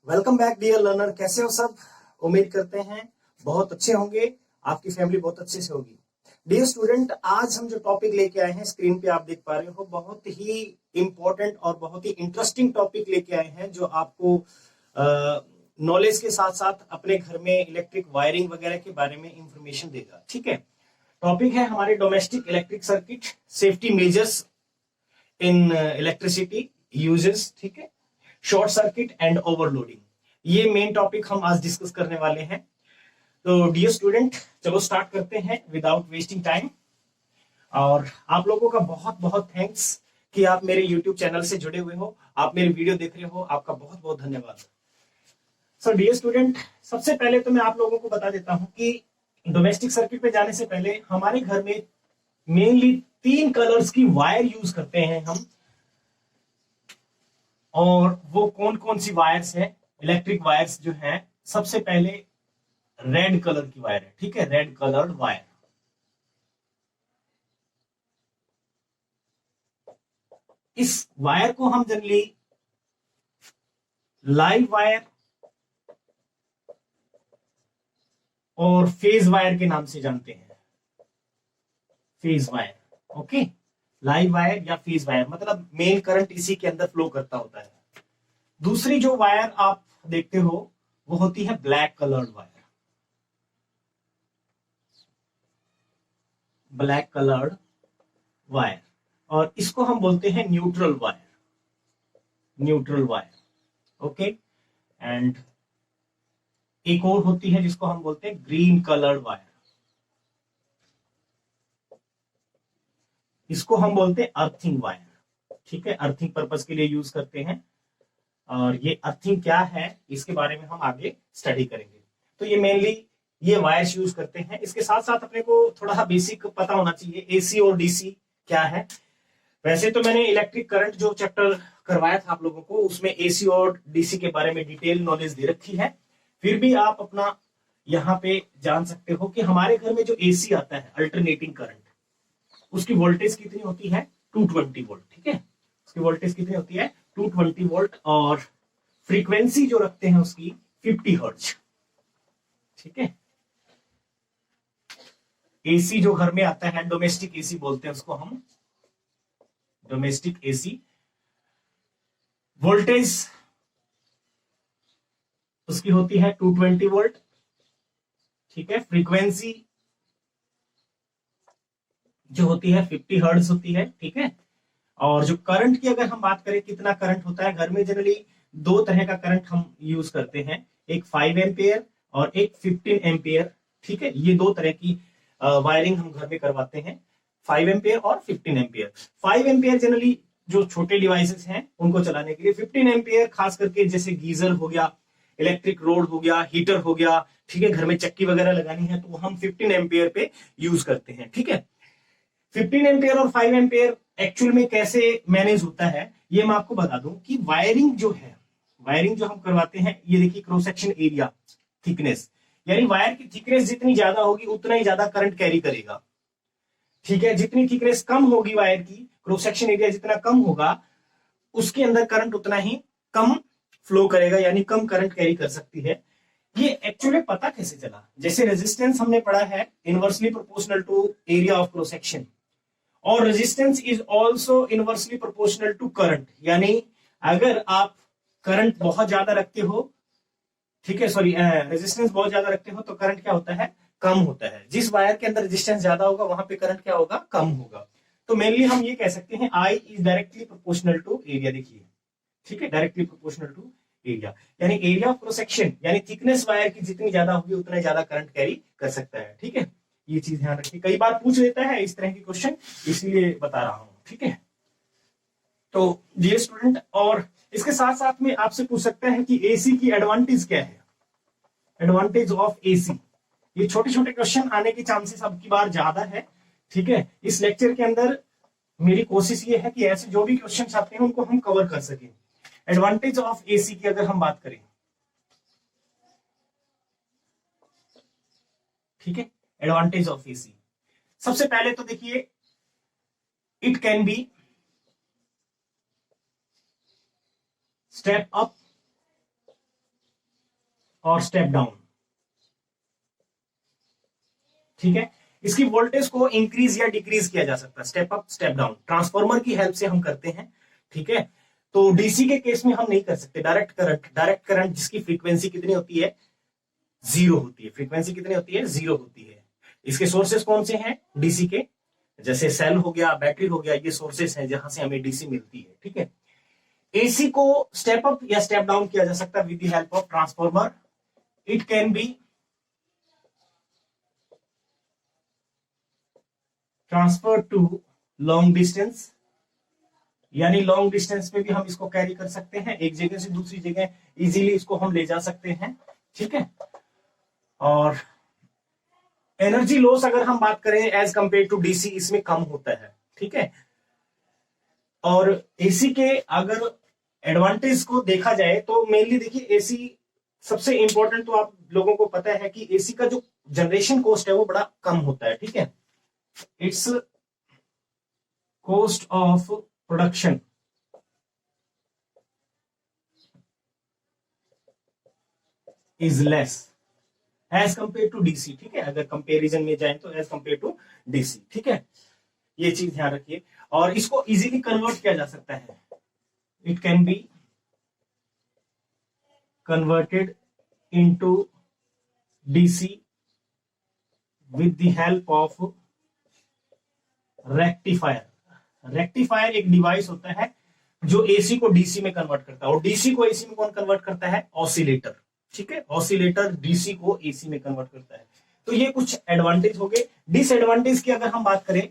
Welcome back dear learner. कैसे हो सब? उम्मीद करते हैं बहुत अच्छे होंगे, आपकी फैमिली बहुत अच्छे से होगी। डियर स्टूडेंट, आज हम जो टॉपिक लेके आए हैं स्क्रीन पे आप देख पा रहे हो, बहुत ही इंपॉर्टेंट और बहुत ही इंटरेस्टिंग टॉपिक लेके आए हैं जो आपको नॉलेज के साथ साथ अपने घर में इलेक्ट्रिक वायरिंग वगैरह के बारे में इंफॉर्मेशन देगा। ठीक है, टॉपिक है हमारे domestic electric circuit, safety measures in electricity uses. ठीक है, शॉर्ट सर्किट एंड ओवरलोडिंग, ये मेन टॉपिक हम आज डिस्कस करने वाले हैं। तो डियर स्टूडेंट, चलो स्टार्ट करते हैं विदाउट वेस्टिंग टाइम। और आप लोगों का बहुत बहुत थैंक्स कि आप मेरे यूट्यूब चैनल से जुड़े हुए हो, आप मेरे वीडियो देख रहे हो, आपका बहुत बहुत धन्यवाद। सो डियर स्टूडेंट, सबसे पहले तो मैं आप लोगों को बता देता हूं कि डोमेस्टिक सर्किट पे जाने से पहले हमारे घर में मेनली 3 कलर्स की वायर यूज करते हैं हम। और वो कौन कौन सी वायर्स है, इलेक्ट्रिक वायर्स जो है, सबसे पहले रेड कलर की वायर है। ठीक है, रेड कलर्ड वायर। इस वायर को हम जनरली लाइव वायर और फेज वायर के नाम से जानते हैं। Phase wire, okay, live wire या फेज वायर मतलब मेन करंट इसी के अंदर फ्लो करता होता है। दूसरी जो वायर आप देखते हो वो होती है black coloured wire. Black coloured wire, और इसको हम बोलते हैं neutral wire. Neutral wire, okay. And एक और होती है जिसको हम बोलते हैं ग्रीन कलर्ड वायर। इसको हम बोलते हैं अर्थिंग वायर। ठीक है, अर्थिंग पर्पस के लिए यूज करते हैं। और ये अर्थिंग क्या है इसके बारे में हम आगे स्टडी करेंगे। तो ये मेनली ये वायर्स यूज करते हैं। इसके साथ साथ अपने को थोड़ा बेसिक पता होना चाहिए एसी और डीसी क्या है। वैसे तो मैंने इलेक्ट्रिक करंट जो चैप्टर करवाया था आप लोगों को, उसमें एसी और डीसी के बारे में डिटेल नॉलेज दे रखी है। फिर भी आप अपना यहाँ पे जान सकते हो कि हमारे घर में जो एसी आता है अल्टरनेटिंग करंट, उसकी वोल्टेज कितनी होती है? 220 वोल्ट। ठीक है, उसकी वोल्टेज कितनी होती है? 220 वोल्ट। और फ्रीक्वेंसी जो रखते हैं उसकी 50 हर्ट्ज। ठीक है, एसी जो घर में आता है डोमेस्टिक एसी बोलते हैं उसको हम, डोमेस्टिक एसी। वोल्टेज उसकी होती है 220 वोल्ट। ठीक है, फ्रीक्वेंसी जो होती है 50 हर्ट्ज होती है। ठीक है, और जो करंट की अगर हम बात करें कितना करंट होता है घर में, जनरली 2 तरह का करंट हम यूज करते हैं, एक 5 एम्पियर और एक 15 एम्पियर। ठीक है, ये 2 तरह की वायरिंग हम घर में करवाते हैं, 5 एम्पियर और 15 एम्पियर। 5 एम्पियर जनरली जो छोटे डिवाइसेस हैं उनको चलाने के लिए, 15 एम्पियर खास करके जैसे गीजर हो गया, इलेक्ट्रिक रोड हो गया, हीटर हो गया। ठीक है, घर में चक्की वगैरह लगानी है तो हम 15 एम्पियर पे यूज करते हैं। ठीक है, 15 एम्पियर और 5 एम्पियर एक्चुअल में कैसे मैनेज होता है ये मैं आपको बता दूं कि वायरिंग जो है, वायरिंग जो हम करवाते हैं, ये देखिए क्रॉस सेक्शन एरिया, थिकनेस, यानी वायर की थिकनेस जितनी ज्यादा होगी उतना ही ज्यादा करंट कैरी करेगा। ठीक है, जितनी थिकनेस कम होगी वायर की, क्रॉस सेक्शन एरिया जितना कम होगा, उसके अंदर करंट उतना ही कम फ्लो करेगा, यानी कम करंट कैरी कर सकती है। ये एक्चुअली पता कैसे चला? जैसे रेजिस्टेंस हमने पढ़ा है inversely proportional to area of cross section, और resistance is also inversely proportional to current. यानी अगर आप करंट बहुत ज्यादा रखते हो, ठीक है, सॉरी, रेजिस्टेंस बहुत ज्यादा रखते हो तो करंट क्या होता है? कम होता है। जिस वायर के अंदर रेजिस्टेंस ज्यादा होगा वहां पे करंट क्या होगा? कम होगा। तो मेनली हम ये कह सकते हैं I is directly proportional to area. देखिए, ठीक है, डायरेक्टली प्रोपोर्शनल टू एरिया, यानी एरिया ऑफ क्रॉस सेक्शन यानी थिकनेस वायर की जितनी ज्यादा होगी उतना ही ज्यादा करंट कैरी कर सकता है। ठीक है, ये चीज ध्यान रखिए, कई बार पूछ लेता है इस तरह की क्वेश्चन, इसलिए बता रहा हूं। ठीक है, तो डियर स्टूडेंट, और इसके साथ साथ में आपसे पूछ सकते हैं कि एसी की एडवांटेज क्या है? एडवांटेज ऑफ एसी, ये छोटे छोटे क्वेश्चन आने के चांसेस अब की बार ज्यादा है। ठीक है, इस लेक्चर के अंदर मेरी कोशिश ये है कि ऐसे जो भी क्वेश्चन आते हैं उनको हम कवर कर सकें। एडवांटेज ऑफ एसी की अगर हम बात करें, ठीक है, एडवांटेज ऑफ एसी, सबसे पहले तो देखिए, it can B step up और स्टेप डाउन। ठीक है, इसकी वोल्टेज को इंक्रीज या डिक्रीज किया जा सकता है, step up step down, transformer की हेल्प से हम करते हैं। ठीक है, तो डीसी के केस में हम नहीं कर सकते। डायरेक्ट करंट जिसकी फ्रीक्वेंसी कितनी होती है, 0 होती है। फ्रीक्वेंसी कितनी होती है, 0 होती है। इसके सोर्सेस कौन से हैं डीसी के, जैसे सेल हो गया, बैटरी हो गया, ये सोर्सेस हैं जहां से हमें डीसी मिलती है। ठीक है, एसी को स्टेप अप या स्टेप डाउन किया जा सकता है with the help of transformer. It can be transfer to long distance, यानी लॉन्ग डिस्टेंस पे भी हम इसको कैरी कर सकते हैं, एक जगह से दूसरी जगह इजीली इसको हम ले जा सकते हैं। ठीक है, और एनर्जी लॉस अगर हम बात करें एज कंपेयर टू डीसी, इसमें कम होता है। ठीक है, और एसी के अगर एडवांटेज को देखा जाए तो मेनली देखिए, एसी सबसे इंपॉर्टेंट तो आप लोगों को पता है कि एसी का जो जनरेशन कॉस्ट है वो बड़ा कम होता है। ठीक है, it's cost of production is less as compare to DC. ठीक है, अगर कंपेरिजन में जाए तो एज कंपेयर टू डीसी। ठीक है, ये चीज ध्यान रखिए। और इसको इजीली कन्वर्ट किया जा सकता है, it can be converted into DC with the help of rectifier. Rectifier एक डिवाइस होता है जो एसी को डीसी में कन्वर्ट करता है, और डीसी को एसी में कौन कन्वर्ट करता है, ऑसिलेटर। ठीक है, ऑसिलेटर डीसी को एसी में कन्वर्ट करता है। तो ये कुछ एडवांटेज हो गए। डिसएडवांटेज की अगर हम बात करें,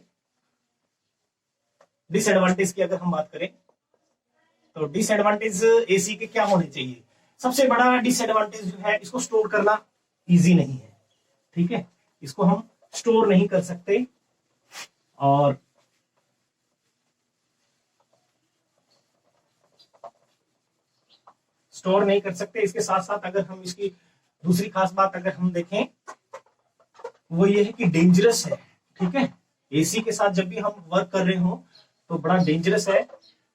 तो डिसएडवांटेज एसी के क्या होने चाहिए। सबसे बड़ा डिसएडवांटेज जो है, इसको स्टोर करना इजी नहीं है। ठीक है, इसको हम स्टोर नहीं कर सकते, और स्टोर नहीं कर सकते। इसके साथ साथ अगर हम इसकी दूसरी खास बात अगर हम देखें, वो ये है कि डेंजरस है। ठीक है, एसी के साथ जब भी हम वर्क कर रहे हो तो बड़ा डेंजरस है,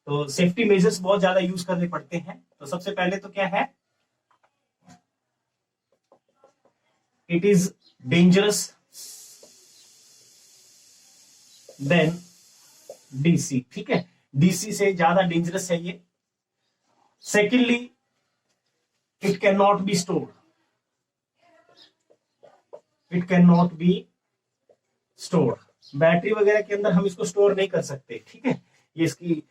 तो सेफ्टी मेजर्स बहुत ज्यादा यूज करने पड़ते हैं। तो सबसे पहले तो क्या है, it is dangerous than DC. ठीक है, डीसी से ज्यादा डेंजरस है ये। Secondly, it can not be stored, battery वगैरह के अंदर हम इसको स्टोर नहीं कर सकते। ठीक है, ये इसकी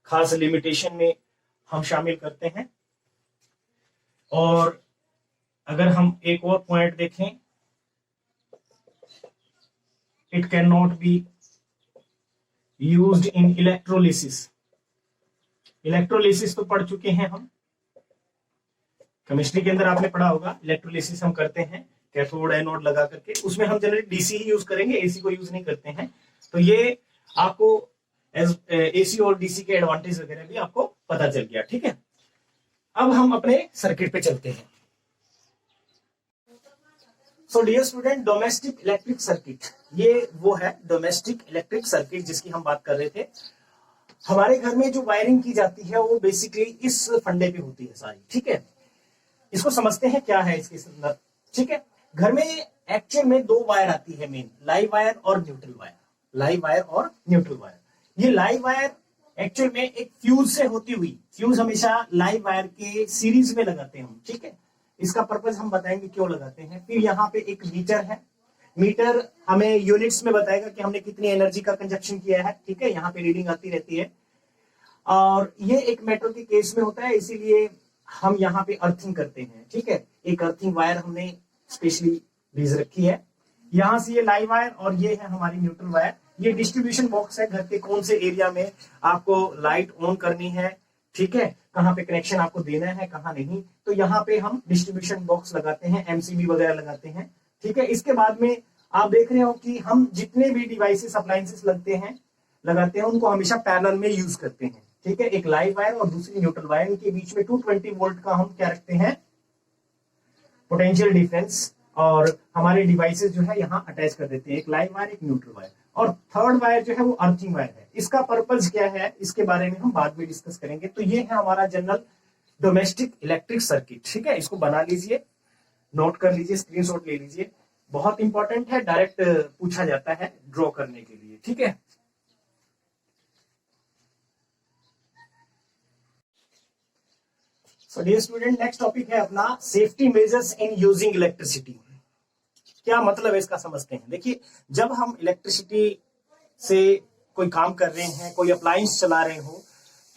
खास लिमिटेशन में हम शामिल करते हैं। और अगर हम एक और पॉइंट देखें, it can not be used in electrolysis. Electrolysis तो पढ़ चुके हैं हम, केमिस्ट्री के अंदर आपने पढ़ा होगा। इलेक्ट्रोलिसिस हम करते हैं कैथोड एनोड लगा करके, उसमें हम जनरली डीसी ही यूज करेंगे, एसी को यूज नहीं करते हैं। तो ये आपको एसी और डीसी के एडवांटेज वगैरह भी आपको पता चल गया। ठीक है, अब हम अपने सर्किट पे चलते हैं। So dear student, domestic electric circuit, ये वो है डोमेस्टिक इलेक्ट्रिक सर्किट जिसकी हम बात कर रहे थे। हमारे घर में जो वायरिंग की जाती है वो बेसिकली इस फंडे पे होती है सारी। ठीक है, इसको समझते हैं क्या है इसके अंदर। ठीक है, घर में एक्चुअल में 2 वायर आती है मेन, लाइव वायर और न्यूट्रल वायर। ये लाइव वायर एक्चुअल में एक फ्यूज से होती हुई, फ्यूज हमेशा लाइव वायर के सीरीज में लगाते हैं हम। ठीक है, इसका पर्पज हम बताएंगे क्यों लगाते हैं। फिर यहाँ पे एक मीटर है, मीटर हमें यूनिट्स में बताएगा कि हमने कितनी एनर्जी का कंजप्शन किया है। ठीक है, यहाँ पे रीडिंग आती रहती है, और ये एक मेटल के केस में होता है, इसीलिए हम यहाँ पे अर्थिंग करते हैं। ठीक है, एक अर्थिंग वायर हमने स्पेशली भेज रखी है। यहाँ से ये लाइव वायर और ये है हमारी न्यूट्रल वायर। ये डिस्ट्रीब्यूशन बॉक्स है, घर के कौन से एरिया में आपको लाइट ऑन करनी है, ठीक है, कहाँ पे कनेक्शन आपको देना है, कहाँ नहीं। तो यहाँ पे हम डिस्ट्रीब्यूशन बॉक्स लगाते हैं, एमसीबी वगैरह लगाते हैं। ठीक है, इसके बाद में आप देख रहे हो कि हम जितने भी डिवाइसेस अप्लायंसेस लगाते हैं उनको हमेशा पैरेलल में यूज करते हैं। ठीक है, एक लाइव वायर और दूसरी न्यूट्रल वायर, इनके बीच में 220 वोल्ट का हम क्या रखते हैं, पोटेंशियल डिफरेंस, और हमारे डिवाइसेस जो है यहाँ अटैच कर देते हैं, एक लाइव वायर एक न्यूट्रल वायर। और थर्ड वायर जो है वो अर्थिंग वायर है। इसका पर्पज क्या है इसके बारे में हम बाद में डिस्कस करेंगे। तो ये है हमारा जनरल डोमेस्टिक इलेक्ट्रिक सर्किट। ठीक है, इसको बना लीजिए। नोट कर लीजिए, स्क्रीनशॉट ले लीजिए, बहुत इंपॉर्टेंट है, डायरेक्ट पूछा जाता है ड्रॉ करने के लिए, ठीक है। So dear student, next topic है अपना safety measures in using electricity. क्या मतलब है इसका समझते हैं। देखिए, जब हम इलेक्ट्रिसिटी से कोई काम कर रहे हैं, कोई अप्लायंस चला रहे हो,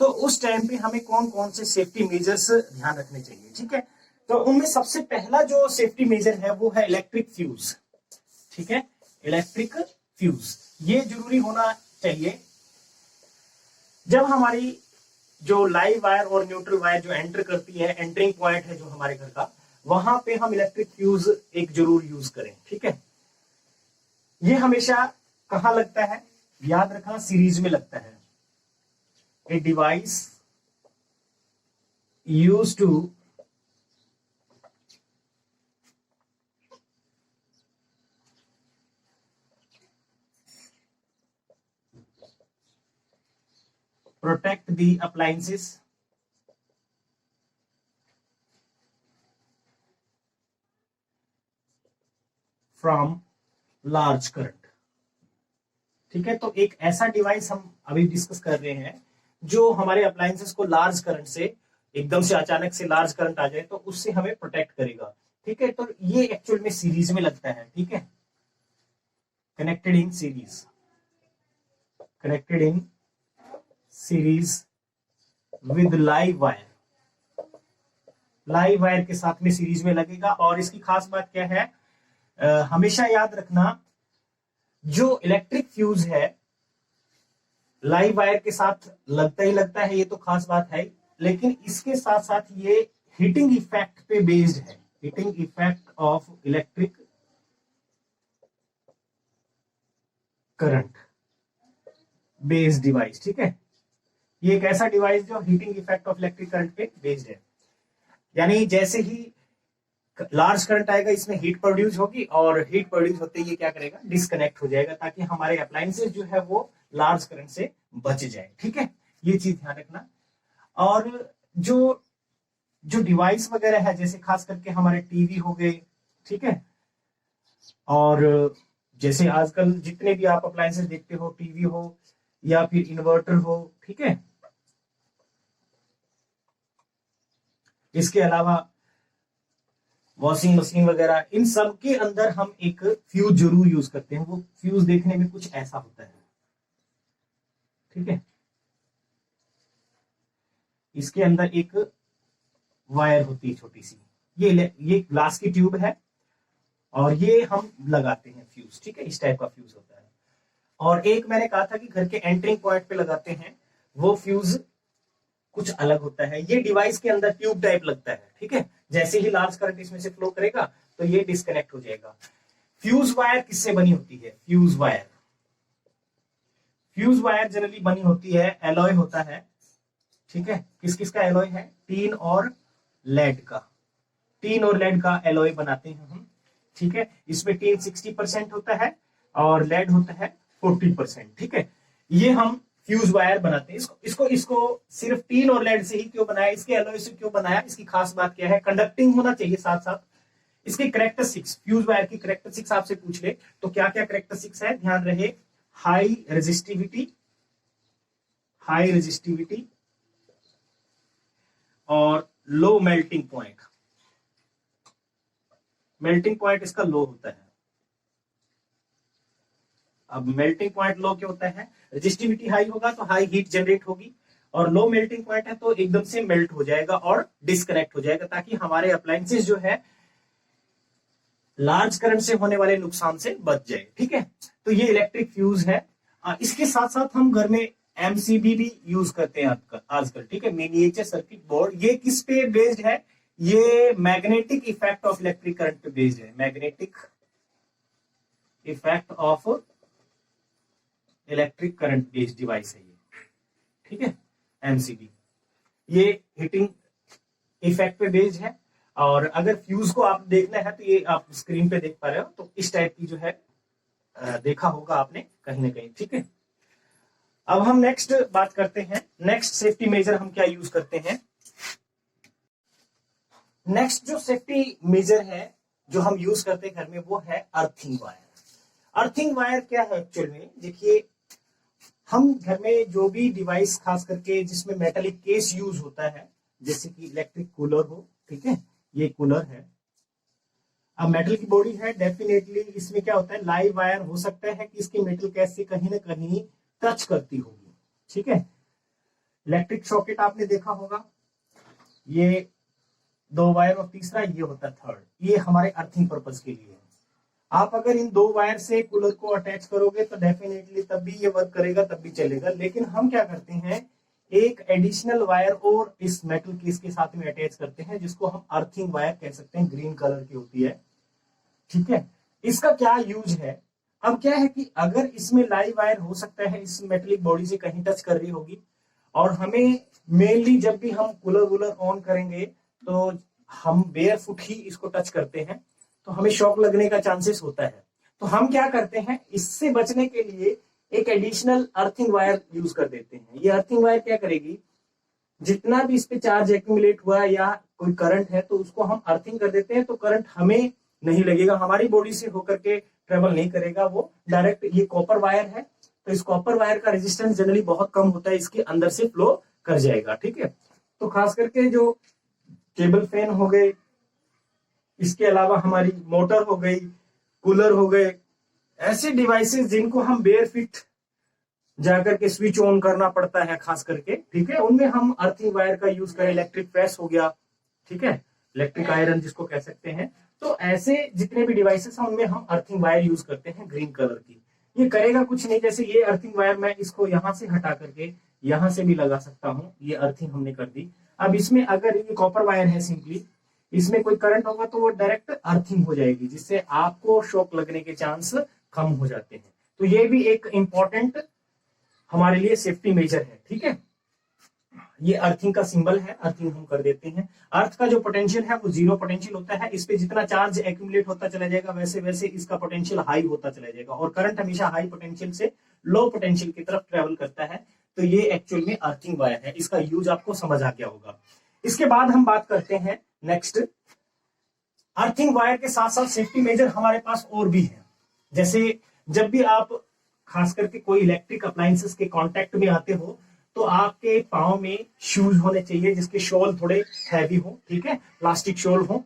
तो उस टाइम पे हमें कौन कौन से सेफ्टी मेजर्स ध्यान रखने चाहिए, ठीक है। तो उनमें सबसे पहला जो सेफ्टी मेजर है वो है इलेक्ट्रिक फ्यूज, ठीक है। इलेक्ट्रिक फ्यूज ये जरूरी होना चाहिए। जब हमारी जो लाइव वायर और न्यूट्रल वायर जो एंटर करती है, एंटरिंग पॉइंट है जो हमारे घर का, वहां पे हम इलेक्ट्रिक फ्यूज एक जरूर यूज करें, ठीक है। ये हमेशा कहां लगता है, याद रखना, सीरीज में लगता है। A device use to protect the appliances from large current, ठीक है। तो एक ऐसा डिवाइस हम अभी डिस्कस कर रहे हैं जो हमारे अप्लायंसेस को लार्ज करंट से, एकदम से अचानक से लार्ज करंट आ जाए तो उससे हमें प्रोटेक्ट करेगा, ठीक है। तो ये एक्चुअल में सीरीज में लगता है, ठीक है। Connected in series, connected in series with live wire, live wire के साथ में सीरीज में लगेगा। और इसकी खास बात क्या है, हमेशा याद रखना, जो इलेक्ट्रिक फ्यूज है लाइव वायर के साथ लगता ही लगता है, ये तो खास बात है, लेकिन इसके साथ साथ ये हीटिंग इफेक्ट पे बेस्ड है, heating effect of electric current based device, ठीक है। ये एक ऐसा डिवाइस जो heating effect of electric current पे बेस्ड है, यानी जैसे ही लार्ज करंट आएगा इसमें हीट प्रोड्यूस होगी, और हीट प्रोड्यूस होते ही ये क्या करेगा, डिस्कनेक्ट हो जाएगा, ताकि हमारे अप्लायंसेस जो है वो लार्ज करंट से बच जाए, ठीक है। ये चीज ध्यान रखना। और जो जो डिवाइस वगैरह है, जैसे खास करके हमारे टीवी हो गए, ठीक है, और जैसे आजकल जितने भी आप अप्लायंसेस देखते हो, टीवी हो या फिर इन्वर्टर हो, ठीक है, इसके अलावा वॉशिंग मशीन वगैरह, इन सब के अंदर हम एक फ्यूज जरूर यूज करते हैं। वो फ्यूज देखने में कुछ ऐसा होता है, ठीक है। इसके अंदर एक वायर होती है छोटी सी, ये ग्लास की ट्यूब है, और ये हम लगाते हैं फ्यूज, ठीक है। इस टाइप का फ्यूज होता है। और एक मैंने कहा था कि घर के एंटरिंग पॉइंट पे लगाते हैं, वो फ्यूज कुछ अलग होता है। ये डिवाइस के अंदर ट्यूब टाइप लगता है, ठीक है। जैसे ही लार्ज करंट इसमें से फ्लो करेगा तो ये डिस्कनेक्ट हो जाएगा। फ्यूज वायर किससे बनी होती है, fuse wire, fuse wire generally बनी होती है, एलॉय होता है, ठीक है। किस किस का एलॉय है, टीन और लेड का, टीन और लेड का एलॉय बनाते हैं हम, ठीक है। इसमें टीन 60% होता है और लेड होता है 40%, ठीक है। ये हम फ्यूज वायर बनाते हैं। इसको सिर्फ टीन और लेड से ही क्यों बनाया, इसके एलॉय से क्यों बनाया, इसकी खास बात क्या है, कंडक्टिंग होना चाहिए साथ साथ। इसके करेक्टरिस्टिक्स, फ्यूज वायर की करेक्टरिस्टिक्स आपसे पूछ ले तो क्या क्या करेक्टरिस्टिक्स है, ध्यान रहे, हाई रेजिस्टिविटी, हाई रेजिस्टिविटी और low melting point. Melting point इसका लो होता है। अब मेल्टिंग पॉइंट लो क्या होता है, रेजिस्टिविटी हाई होगा तो हाई हीट जनरेट होगी, और लो मेल्टिंग पॉइंट है तो एकदम से मेल्ट हो जाएगा और डिस्कनेक्ट हो जाएगा, ताकि हमारे अप्लायंसेस जो है लार्ज करंट से होने वाले नुकसान से बच जाए, ठीक है। तो ये इलेक्ट्रिक फ्यूज है। इसके साथ साथ हम घर में एमसीबी भी यूज करते हैं आजकल, ठीक है, मिनिएचर सर्किट बोर्ड। ये किस पे बेस्ड है, ये magnetic effect of electric current पे बेस्ड है, magnetic effect of electric current based device है ये, ठीक है, एमसीबी। ये हीटिंग इफेक्ट पे बेस्ड है। और अगर फ्यूज को आप देखना है तो ये आप स्क्रीन पे देख पा रहे हो, तो इस टाइप की जो है देखा होगा आपने कहीं ना कहीं, ठीक है। अब हम नेक्स्ट बात करते हैं, नेक्स्ट सेफ्टी मेजर हम क्या यूज करते हैं। नेक्स्ट जो सेफ्टी मेजर है जो हम यूज करते हैं घर में वो है अर्थिंग वायर। अर्थिंग वायर क्या है एक्चुअल में, देखिए हम घर में जो भी डिवाइस खास करके जिसमें मेटालिक केस यूज होता है, जैसे कि इलेक्ट्रिक कूलर हो, ठीक है, ये कूलर है, अब मेटल की बॉडी है, डेफिनेटली इसमें क्या होता है, लाइव वायर हो सकता है कि इसके मेटल केस से कहीं ना कहीं टच करती होगी, ठीक है। इलेक्ट्रिक सॉकेट आपने देखा होगा, ये 2 वायर और तीसरा ये होता है थर्ड, ये हमारे अर्थिंग पर्पज के लिए है। आप अगर इन 2 वायर से कूलर को अटैच करोगे तो डेफिनेटली तब भी ये वर्क करेगा, तब भी चलेगा। लेकिन हम क्या करते हैं, एक एडिशनल वायर और इस मेटल केस के साथ में अटैच करते हैं, जिसको हम अर्थिंग वायर कह सकते हैं, ग्रीन कलर की होती है, ठीक है। इसका क्या यूज है, अब क्या है कि अगर इसमें लाइव वायर हो सकता है इस मेटेलिक बॉडी से कहीं टच कर रही होगी, और हमें मेनली जब भी हम कूलर वूलर ऑन करेंगे तो हम बेयर फुट ही इसको टच करते हैं, तो हमें शॉक लगने का चांसेस होता है। तो हम क्या करते हैं, इससे बचने के लिए एक एडिशनल अर्थिंग वायर यूज कर देते हैं। ये अर्थिंग वायर क्या करेगी, जितना भी इस पे चार्ज एक्यूमुलेट हुआ या कोई करंट है तो उसको हम अर्थिंग कर देते हैं, तो करंट हमें नहीं लगेगा, हमारी बॉडी से होकर के ट्रेवल नहीं करेगा, वो डायरेक्ट, ये कॉपर वायर है तो इस कॉपर वायर का रेजिस्टेंस जनरली बहुत कम होता है, इसके अंदर से फ्लो कर जाएगा, ठीक है। तो खास करके जो टेबल फैन हो गए, इसके अलावा हमारी मोटर हो गई, कूलर हो गए, ऐसे डिवाइसेस जिनको हम बेयर फिट जाकर के स्विच ऑन करना पड़ता है खास करके, ठीक है, उनमें हम अर्थिंग वायर का यूज करें। इलेक्ट्रिक प्रेस हो गया, ठीक है, इलेक्ट्रिक आयरन जिसको कह सकते हैं, तो ऐसे जितने भी डिवाइसेस हैं उनमें हम अर्थिंग वायर यूज करते हैं ग्रीन कलर की। ये करेगा कुछ नहीं, जैसे ये अर्थिंग वायर मैं इसको यहां से हटा करके यहां से भी लगा सकता हूं, ये अर्थिंग हमने कर दी। अब इसमें अगर ये कॉपर वायर है, सिंपली इसमें कोई करंट होगा तो वो डायरेक्ट अर्थिंग हो जाएगी, जिससे आपको शॉक लगने के चांस कम हो जाते हैं। तो ये भी एक इंपॉर्टेंट हमारे लिए सेफ्टी मेजर है, ठीक है। ये अर्थिंग का सिंबल है, अर्थिंग हम कर देते हैं। अर्थ का जो पोटेंशियल है वो 0 पोटेंशियल होता है, इस पे जितना चार्ज एक्यूमुलेट होता चला जाएगा वैसे वैसे इसका पोटेंशियल हाई होता चला जाएगा, और करंट हमेशा हाई पोटेंशियल से लो पोटेंशियल की तरफ ट्रेवल करता है। तो ये एक्चुअल में अर्थिंग वायर है, इसका यूज आपको समझ आ गया होगा। इसके बाद हम बात करते हैं नेक्स्ट, अर्थिंग वायर के साथ साथ सेफ्टी मेजर हमारे पास और भी है। जैसे जब भी आप खास करके कोई इलेक्ट्रिक अप्लायंसेस के कांटेक्ट में आते हो तो आपके पाँव में शूज होने चाहिए जिसके शोल थोड़े हैवी हो, ठीक है, प्लास्टिक शोल हो।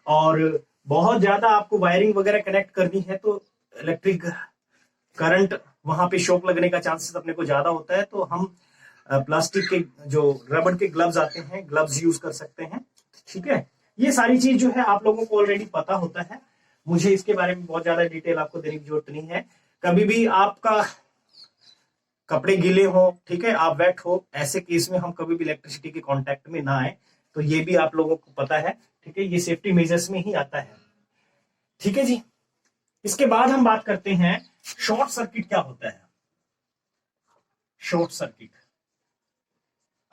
और बहुत ज्यादा आपको वायरिंग वगैरह कनेक्ट करनी है तो इलेक्ट्रिक करंट, वहां पे शॉक लगने का चांसेस अपने को ज्यादा होता है, तो हम प्लास्टिक के जो रबड़ के ग्लव्स आते हैं, ग्लव्स यूज कर सकते हैं, ठीक है। ये सारी चीज जो है आप लोगों को ऑलरेडी पता होता है, मुझे इसके बारे में बहुत ज्यादा डिटेल आपको देने की जरूरत नहीं है। कभी भी आपका कपड़े गीले हो, ठीक है, आप वेट हो, ऐसे केस में हम कभी भी इलेक्ट्रिसिटी के कांटेक्ट में ना आए, तो ये भी आप लोगों को पता है, ठीक है, ये सेफ्टी मेजर्स में ही आता है, ठीक है जी। इसके बाद हम बात करते हैं शॉर्ट सर्किट क्या होता है। शॉर्ट सर्किट,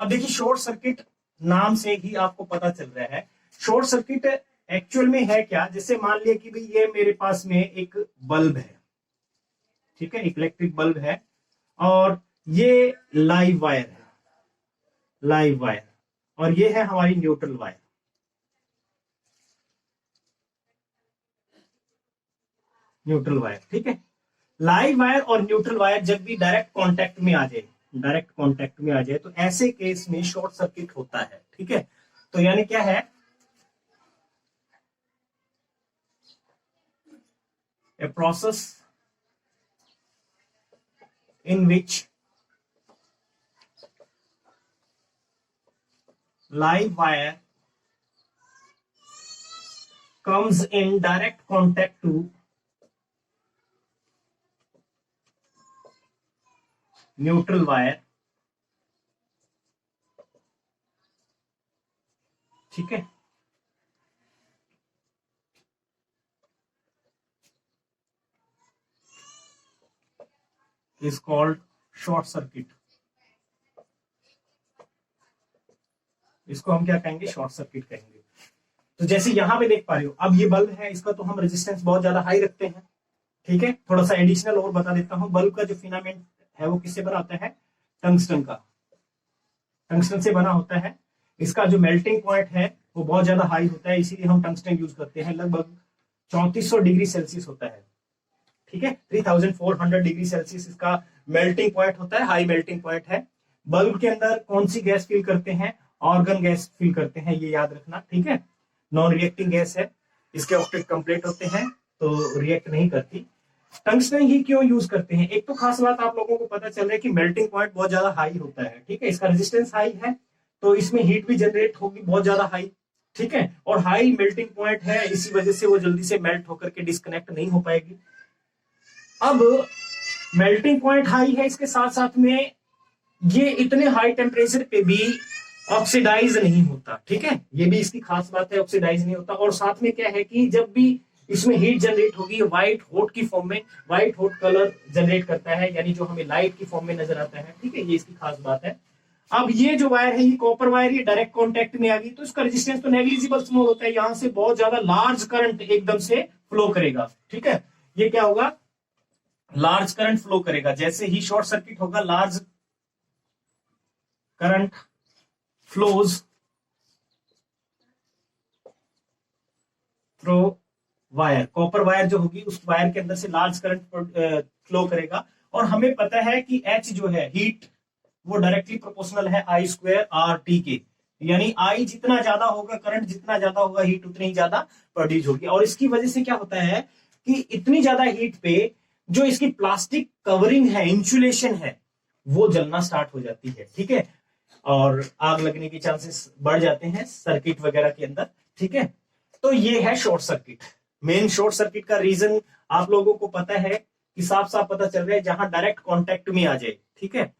अब देखिए शॉर्ट सर्किट नाम से ही आपको पता चल रहा है, शॉर्ट सर्किट एक्चुअल में है क्या। जैसे मान लिया कि भाई ये मेरे पास में एक बल्ब है, ठीक है, इलेक्ट्रिक बल्ब है, और ये लाइव वायर है, लाइव वायर, और ये है हमारी न्यूट्रल वायर, न्यूट्रल वायर, ठीक है। लाइव वायर और न्यूट्रल वायर जब भी डायरेक्ट कांटेक्ट में आ जाए, डायरेक्ट कांटेक्ट में आ जाए, तो ऐसे केस में शॉर्ट सर्किट होता है, ठीक है। तो यानी क्या है, a process in which live wire comes in direct contact to neutral wire, ठीक है। is called short circuit, इसको हम क्या कहेंगे, शॉर्ट सर्किट कहेंगे। तो जैसे यहां पे देख पा रहे हो, अब ये बल्ब है, इसका तो हम रेजिस्टेंस बहुत ज्यादा हाई रखते हैं, ठीक है। थोड़ा सा एडिशनल और बता देता हूं, बल्ब का जो फिलामेंट है वो किससे बना होता है, टंगस्टन का, टंगस्टन से बना होता है। इसका जो मेल्टिंग पॉइंट है वो बहुत ज्यादा हाई होता है, इसीलिए हम टंगस्टन यूज करते हैं। लगभग 3400 डिग्री सेल्सियस होता है, ठीक है। 3400 डिग्री सेल्सियस इसका मेल्टिंग पॉइंट होता है, हाई मेल्टिंग पॉइंट है। बल्ब के अंदर कौन सी गैस फिल करते हैं? ऑर्गन गैस फिल करते हैं, ये याद रखना, ठीक है। नॉन रिएक्टिंग गैस है, इसके ऑक्टेट कंप्लीट होते हैं तो रिएक्ट नहीं करती। टंगस्टन ही क्यों यूज करते हैं? एक तो खास बात आप लोगों को पता चल रहा है कि मेल्टिंग पॉइंट बहुत ज्यादा हाई होता है, ठीक है। इसका रेजिस्टेंस हाई है तो इसमें हीट भी जनरेट होगी बहुत ज्यादा हाई, ठीक है। और हाई मेल्टिंग पॉइंट है, इसी वजह से वो जल्दी से मेल्ट होकर के डिस्कनेक्ट नहीं हो पाएगी। अब मेल्टिंग पॉइंट हाई है, इसके साथ साथ में ये इतने हाई टेम्परेचर पे भी ऑक्सीडाइज नहीं होता, ठीक है। ये भी इसकी खास बात है, ऑक्सीडाइज नहीं होता। और साथ में क्या है कि जब भी इसमें हीट जनरेट होगी व्हाइट हॉट की फॉर्म में, व्हाइट हॉट कलर जनरेट करता है, यानी जो हमें लाइट की फॉर्म में नजर आता है, ठीक है। ये इसकी खास बात है। अब ये जो वायर है, ये कॉपर वायर, ये डायरेक्ट कॉन्टेक्ट में आ गई तो इसका रेजिस्टेंस तो नेग्लिजिबल स्मॉल होता है, यहां से बहुत ज्यादा लार्ज करंट एकदम से फ्लो करेगा, ठीक है। ये क्या होगा? लार्ज करंट फ्लो करेगा। जैसे ही शॉर्ट सर्किट होगा, large current flows through wire. Copper wire जो होगी उस वायर के अंदर से लार्ज करंट फ्लो करेगा। और हमें पता है कि H जो है हीट, वो डायरेक्टली प्रोपोर्शनल है I स्क्वायर आर टी के, यानी I जितना ज्यादा होगा, करंट जितना ज्यादा होगा, हीट उतनी ही ज्यादा प्रोड्यूस होगी। और इसकी वजह से क्या होता है कि इतनी ज्यादा हीट पे जो इसकी प्लास्टिक कवरिंग है, इंसुलेशन है, वो जलना स्टार्ट हो जाती है, ठीक है। और आग लगने के चांसेस बढ़ जाते हैं सर्किट वगैरह के अंदर, ठीक है। तो ये है short circuit. Main short circuit का रीजन आप लोगों को पता है कि साफ साफ पता चल रहा है, जहां डायरेक्ट कॉन्टेक्ट में आ जाए, ठीक है।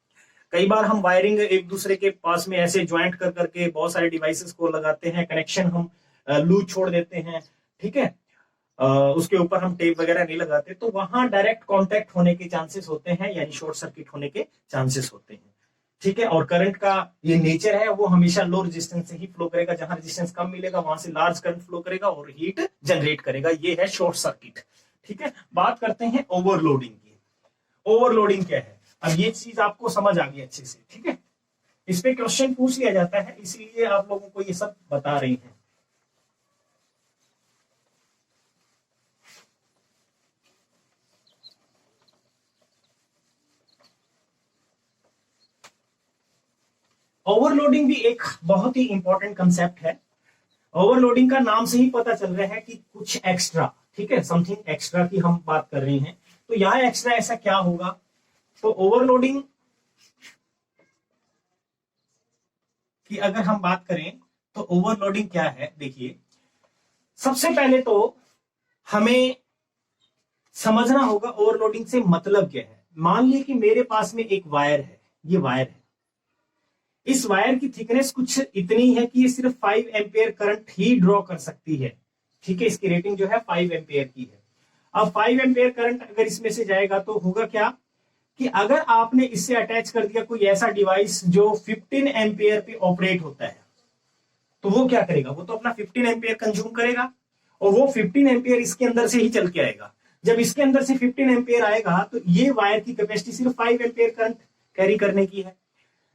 कई बार हम वायरिंग एक दूसरे के पास में ऐसे ज्वाइंट कर करके बहुत सारे डिवाइसेस को लगाते हैं, कनेक्शन हम लूज छोड़ देते हैं, ठीक है। उसके ऊपर हम टेप वगैरह नहीं लगाते, तो वहां डायरेक्ट कांटेक्ट होने के चांसेस होते हैं, यानी शॉर्ट सर्किट होने के चांसेस होते हैं, ठीक है। और करंट का ये नेचर है, वो हमेशा लो रेजिस्टेंस से ही फ्लो करेगा। जहां रेजिस्टेंस कम मिलेगा वहां से लार्ज करंट फ्लो करेगा और हीट जनरेट करेगा। ये है शॉर्ट सर्किट, ठीक है। बात करते हैं ओवरलोडिंग की। ओवरलोडिंग क्या है? अब ये चीज आपको समझ आ गई अच्छे से, ठीक है। इस पे क्वेश्चन पूछ लिया जाता है, इसीलिए आप लोगों को ये सब बता रही हैं। ओवरलोडिंग भी एक बहुत ही इंपॉर्टेंट कंसेप्ट है। ओवरलोडिंग का नाम से ही पता चल रहा है कि कुछ एक्स्ट्रा, ठीक है, समथिंग एक्स्ट्रा की हम बात कर रहे हैं। तो यहां एक्स्ट्रा ऐसा क्या होगा? तो ओवरलोडिंग की अगर हम बात करें तो ओवरलोडिंग क्या है, देखिए। सबसे पहले तो हमें समझना होगा ओवरलोडिंग से मतलब क्या है। मान लीजिए कि मेरे पास में एक वायर है, ये वायर है, इस वायर की थिकनेस कुछ इतनी है कि ये सिर्फ 5 एम्पियर करंट ही ड्रॉ कर सकती है, ठीक है। इसकी रेटिंग जो है 5 एम्पियर की है। अब 5 एम्पियर करंट अगर इसमें से जाएगा तो होगा क्या कि अगर आपने इससे अटैच कर दिया कोई ऐसा डिवाइस जो 15 एम्पियर पे ऑपरेट होता है, तो वो क्या करेगा? वो तो अपना 15 एम्पियर कंज्यूम करेगा और वो 15 एम्पियर इसके अंदर से ही चल के आएगा। जब इसके अंदर से 15 एम्पियर आएगा तो ये वायर की कैपेसिटी सिर्फ 5 एम्पियर करंट कैरी करने की है।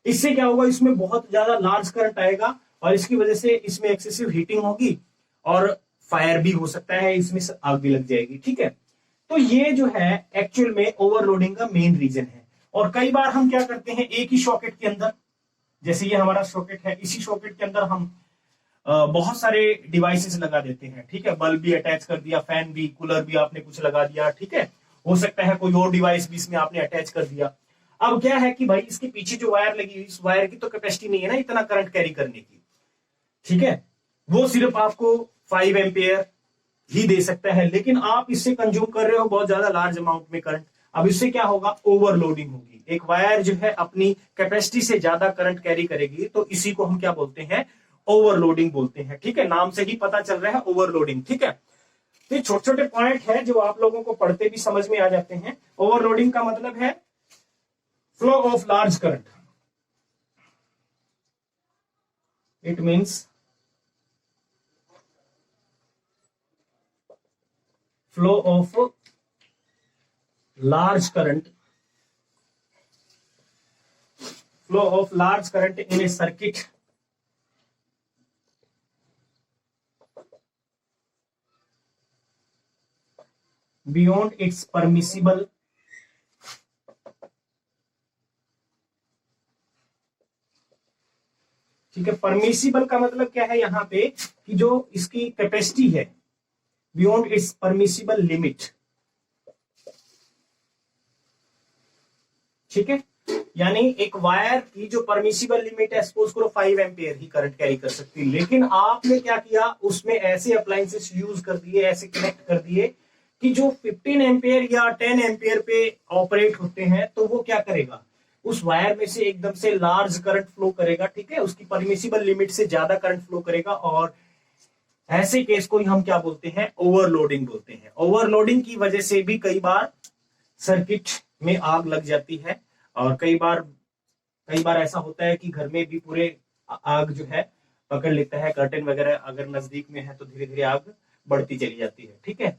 इससे क्या होगा? इसमें बहुत ज्यादा लार्ज करंट आएगा और इसकी वजह से इसमें एक्सेसिव हीटिंग होगी और फायर भी हो सकता है, इसमें आग भी लग जाएगी, ठीक है। तो ये जो है एक्चुअल में ओवरलोडिंग का मेन रीजन है। और कई बार हम क्या करते हैं, एक ही सॉकेट के अंदर, जैसे ये हमारा सॉकेट है, इसी सॉकेट के अंदर हम बहुत सारे डिवाइसेस लगा देते हैं, ठीक है। बल्ब भी अटैच कर दिया, फैन भी, कूलर भी आपने कुछ लगा दिया, ठीक है। हो सकता है कोई और डिवाइस भी इसमें आपने अटैच कर दिया। अब क्या है कि भाई इसके पीछे जो वायर लगी, इस वायर की तो कैपेसिटी नहीं है ना इतना करंट कैरी करने की, ठीक है। वो सिर्फ आपको 5 एम्पियर ही दे सकता है, लेकिन आप इससे कंज्यूम कर रहे हो बहुत ज्यादा लार्ज अमाउंट में करंट। अब इससे क्या होगा? ओवरलोडिंग होगी। एक वायर जो है अपनी कैपेसिटी से ज्यादा करंट कैरी करेगी, तो इसी को हम क्या बोलते हैं? ओवरलोडिंग बोलते हैं, ठीक है। नाम से ही पता चल रहा है ओवरलोडिंग, ठीक है। तो छोटे छोटे पॉइंट है जो आप लोगों को पढ़ते भी समझ में आ जाते हैं। ओवरलोडिंग का मतलब है flow of large current. It means flow of large current in a circuit beyond it's permissible ठीक है। परमिसिबल का मतलब क्या है यहाँ पे कि जो इसकी कैपेसिटी है बियॉन्ड इट्स परमिसिबल लिमिट, ठीक है। यानी एक वायर की जो परमिसिबल लिमिट है सपोज करो 5 एम्पियर ही करंट कैरी कर सकती है, लेकिन आपने क्या किया उसमें ऐसे अप्लायंसेस यूज कर दिए, ऐसे कनेक्ट कर दिए कि जो 15 एम्पियर या 10 एम्पियर पे ऑपरेट होते हैं, तो वो क्या करेगा उस वायर में से एकदम से लार्ज करंट फ्लो करेगा, ठीक है, उसकी परमिसिबल लिमिट से ज्यादा करंट फ्लो करेगा। और ऐसे केस को हम क्या बोलते हैं, ओवरलोडिंग बोलते हैं। ओवरलोडिंग की वजह से भी कई बार सर्किट में आग लग जाती है, और कई बार ऐसा होता है कि घर में भी पूरे आग जो है पकड़ लेता है, कर्टेन वगैरह अगर नजदीक में है तो धीरे धीरे आग बढ़ती चली जाती है, ठीक है।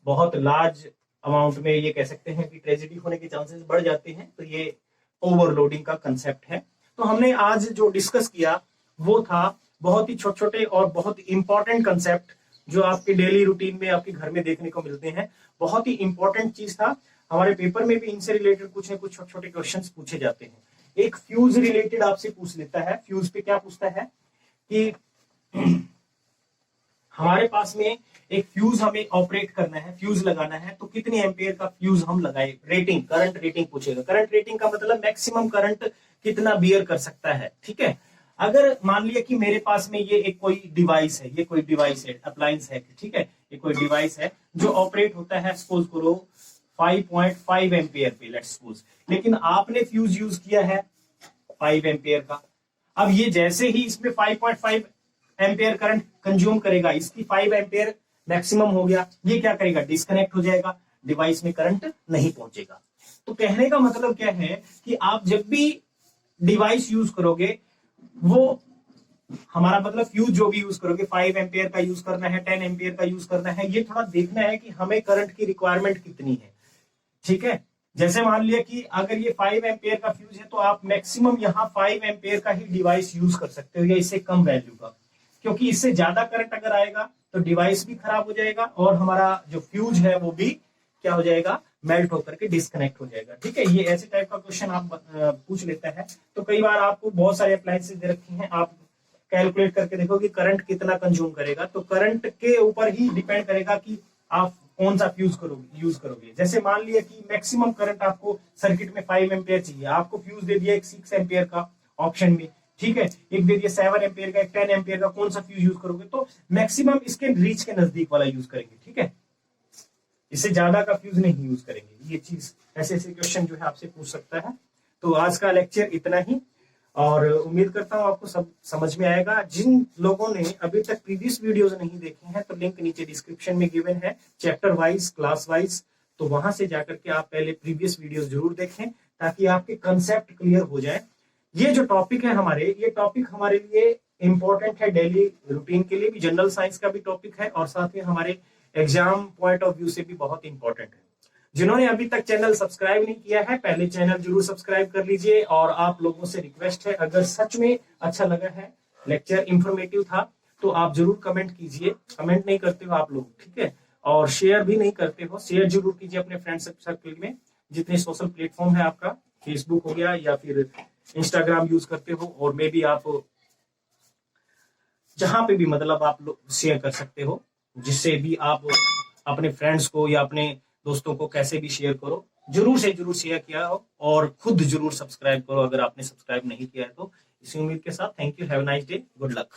बहुत लार्ज अमाउंट में ये कह सकते हैं कि ट्रेजेडी होने के चांसेस बढ़ जाते हैं, तो ये ओवरलोडिंग का कंसेप्ट है। तो हमने आज जो डिस्कस किया वो था बहुत ही छोटे छोटे और बहुत इंपॉर्टेंट कंसेप्ट जो आपके डेली रूटीन में आपके घर में देखने को मिलते हैं। बहुत ही इंपॉर्टेंट चीज था, हमारे पेपर में भी इनसे रिलेटेड कुछ न कुछ छोटे छोटे क्वेश्चंस पूछे जाते हैं। एक फ्यूज रिलेटेड आपसे पूछ लेता है, फ्यूज पे क्या पूछता है कि हमारे पास में एक फ्यूज हमें ऑपरेट करना है, फ्यूज लगाना है, तो कितने एम्पियर का फ्यूज हम लगाए, रेटिंग, करंट रेटिंग पूछेगा। करंट रेटिंग का मतलब मैक्सिमम करंट कितना बियर कर सकता है, ठीक है। अगर मान लिया कि मेरे पास में ये एक कोई डिवाइस है, ये कोई डिवाइस है, अप्लायंस है, ठीक है, ये कोई डिवाइस है जो ऑपरेट होता है सपोज करो 5.5 एम्पियर पे, लेट्स सपोज, लेकिन आपने फ्यूज यूज किया है 5 एम्पियर का। अब ये जैसे ही इसमें 5.5 एम्पियर करंट कंज्यूम करेगा, इसकी 5 एम्पियर मैक्सिमम हो गया, ये क्या करेगा, डिस्कनेक्ट हो जाएगा, डिवाइस में करंट नहीं पहुंचेगा। तो कहने का मतलब क्या है कि आप जब भी डिवाइस यूज करोगे, वो हमारा मतलब फ्यूज जो भी यूज करोगे, 5 एम्पियर का यूज करना है, 10 एम्पियर का यूज करना है, ये थोड़ा देखना है कि हमें करंट की रिक्वायरमेंट कितनी है, ठीक है। जैसे मान लिया कि अगर ये 5 एम्पियर का फ्यूज है तो आप मैक्सिमम यहाँ 5 एम्पियर का ही डिवाइस यूज कर सकते हो, या इससे कम वैल्यू का, क्योंकि इससे ज्यादा करंट अगर आएगा तो डिवाइस भी खराब हो जाएगा और हमारा जो फ्यूज है वो भी क्या हो जाएगा, मेल्ट होकर के डिस्कनेक्ट हो जाएगा, ठीक है। ये ऐसे टाइप का क्वेश्चन आप पूछ लेता है। तो कई बार आपको बहुत सारे अप्लायंसेस दे रखे हैं, आप कैलकुलेट करके देखो कि करंट कितना कंज्यूम करेगा, तो करंट के ऊपर ही डिपेंड करेगा कि आप कौन सा फ्यूज यूज करोगे। जैसे मान लिया कि मैक्सिमम करंट आपको सर्किट में 5 एम्पियर चाहिए, आपको फ्यूज दे दिया एक 6 एम्पियर का ऑप्शन में, ठीक है, एक दे दिया 7 एम्पियर का, एक 10 एम्पियर का, कौन सा फ्यूज यूज करोगे, तो मैक्सिमम इसके रीच के नजदीक वाला यूज करेंगे, ठीक है, इससे ज्यादा का फ्यूज नहीं यूज करेंगे। ये चीज ऐसे ऐसे क्वेश्चन जो है आपसे पूछ सकता है। तो आज का लेक्चर इतना ही, और उम्मीद करता हूं आपको सब समझ में आएगा। जिन लोगों ने अभी तक प्रीवियस वीडियोस नहीं देखे हैं तो लिंक नीचे डिस्क्रिप्शन में गिवन है, चैप्टर वाइज, क्लास वाइज, तो वहां से जाकर के आप पहले प्रीवियस वीडियोस जरूर देखें ताकि आपके कंसेप्ट क्लियर हो जाए। ये जो टॉपिक है हमारे, ये टॉपिक हमारे लिए इंपॉर्टेंट है, डेली रूटीन के लिए भी, जनरल साइंस का भी टॉपिक है, और साथ में हमारे एग्जाम पॉइंट ऑफ व्यू से भी बहुत इंपॉर्टेंट है। जिन्होंने अभी तक चैनल सब्सक्राइब नहीं किया है, पहले चैनल जरूर सब्सक्राइब कर लीजिए। और आप लोगों से रिक्वेस्ट है, अगर सच में अच्छा लगा है, लेक्चर इंफॉर्मेटिव था, तो आप जरूर कमेंट कीजिए। कमेंट नहीं करते हो आप लोग, ठीक है, और शेयर भी नहीं करते हो, शेयर जरूर कीजिए अपने फ्रेंड सर्कल में। जितने सोशल प्लेटफॉर्म है आपका, फेसबुक हो गया या फिर इंस्टाग्राम यूज करते हो, और मे भी आप जहां पे भी मतलब आप लोग शेयर कर सकते हो, जिससे भी आप अपने फ्रेंड्स को या अपने दोस्तों को कैसे भी शेयर करो, जरूर से जरूर शेयर किया हो, और खुद जरूर सब्सक्राइब करो अगर आपने सब्सक्राइब नहीं किया है तो। इसी उम्मीद के साथ thank you, have a nice day, good luck.